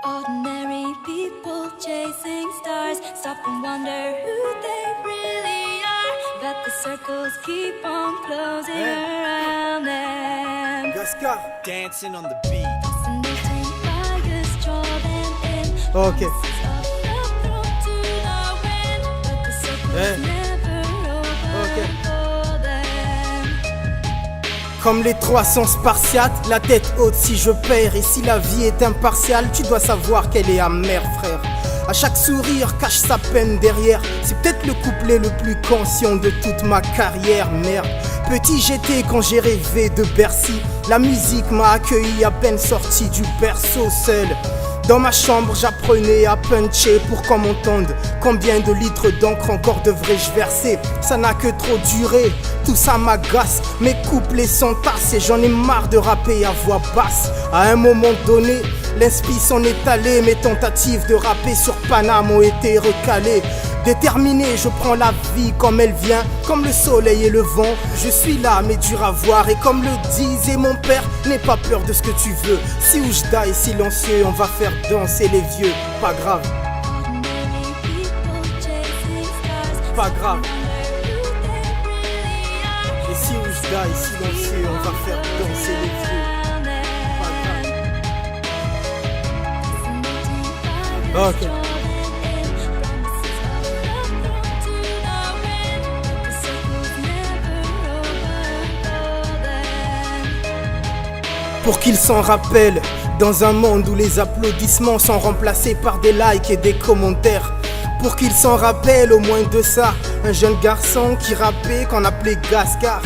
Ordinary people chasing stars, stop and wonder who they really are. But the circles keep on closing around them. Gascar, dancing on the beat. Fascinating fires draw them in. Ok. Promises of love thrown to the wind. But the circles never over for them. Comme les 300 Spartiates, la tête haute si je perds. Et si la vie est impartiale, tu dois savoir qu'elle est amère, frère. À chaque sourire cache sa peine derrière. C'est peut-être le couplet le plus conscient de toute ma carrière, merde. Petit j'étais quand j'ai rêvé de Bercy. La musique m'a accueilli à peine sorti du berceau seul. Dans ma chambre j'apprenais à puncher pour qu'on m'entende. Combien de litres d'encre encore devrais-je verser? Ça n'a que trop duré, tout ça m'agace. Mes couplets sont tassés, j'en ai marre de rapper à voix basse. À un moment donné, l'inspi s'en est allé. Mes tentatives de rapper sur Paname ont été recalées. Déterminé, je prends la vie comme elle vient, comme le soleil et le vent. Je suis là mais dur à voir. Et comme le disait mon père, n'aie pas peur de ce que tu veux. Si Oujda est silencieux, on va faire danser les vieux. Pas grave, Ordinary people chasing stars. pas grave. Wonder who they really are. Et si Oujda est silencieux, on va faire danser les vieux. Pas grave. Ok. Pour qu'ils s'en rappellent, dans un monde où les applaudissements sont remplacés par des likes et des commentaires. Pour qu'ils s'en rappellent au moins de ça, un jeune garçon qui rappait qu'on appelait Gascar.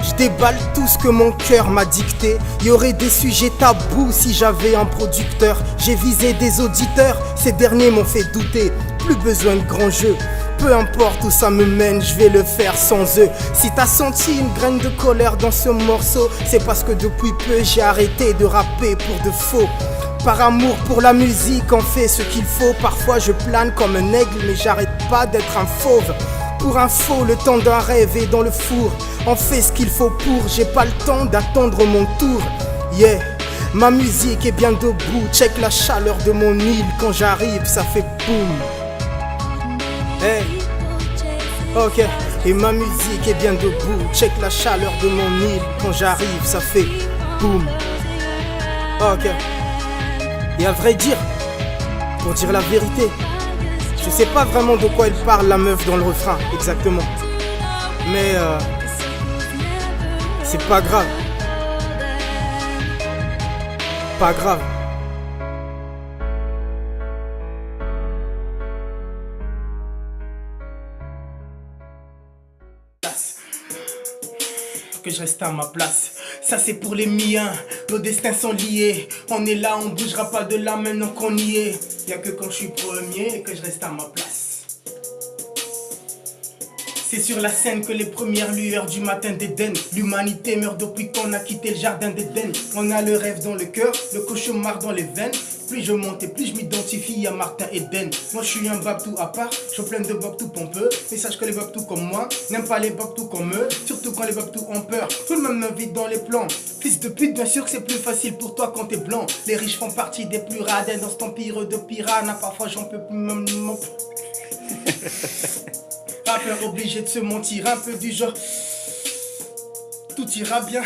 Je déballe tout ce que mon cœur m'a dicté. Y aurait des sujets tabous si j'avais un producteur. J'ai visé des auditeurs, ces derniers m'ont fait douter. Plus besoin de grands jeux. Peu importe où ça me mène, je vais le faire sans eux. Si t'as senti une graine de colère dans ce morceau, c'est parce que depuis peu j'ai arrêté de rapper pour de faux. Par amour pour la musique, on fait ce qu'il faut. Parfois je plane comme un aigle, mais j'arrête pas d'être un fauve. Pour info, le temps d'un rêve est dans le four. On fait ce qu'il faut pour, j'ai pas le temps d'attendre mon tour. Yeah, ma musique est bien debout. Check la chaleur de mon île, quand j'arrive ça fait boum. Hey, ok, et ma musique est bien debout. Check la chaleur de mon île, quand j'arrive ça fait boum. Ok, et à vrai dire, pour dire la vérité, je sais pas vraiment de quoi elle parle la meuf dans le refrain, exactement. Mais c'est pas grave. Pas grave. Que je reste à ma place. Ça c'est pour les miens, nos destins sont liés. On est là, on bougera pas de là maintenant qu'on y est. Y'a que quand je suis premier que je reste à ma place. C'est sur la scène que les premières lueurs du matin d'Éden. L'humanité meurt depuis qu'on a quitté le jardin d'Éden. On a le rêve dans le cœur, le cauchemar dans les veines. Plus je monte et plus je m'identifie à Martin Eden. Moi je suis un babtou à part, je suis plein de babtou pompeux. Mais sache que les babtous comme moi n'aiment pas les babtous comme eux. Surtout quand les babtous ont peur, tout le monde m'invite dans les plans. Fils de pute, bien sûr que c'est plus facile pour toi quand t'es blanc. Les riches font partie des plus radins dans cet empire de piranha. Parfois j'en peux plus même. Rappeur obligé de se mentir un peu du genre. Tout ira bien.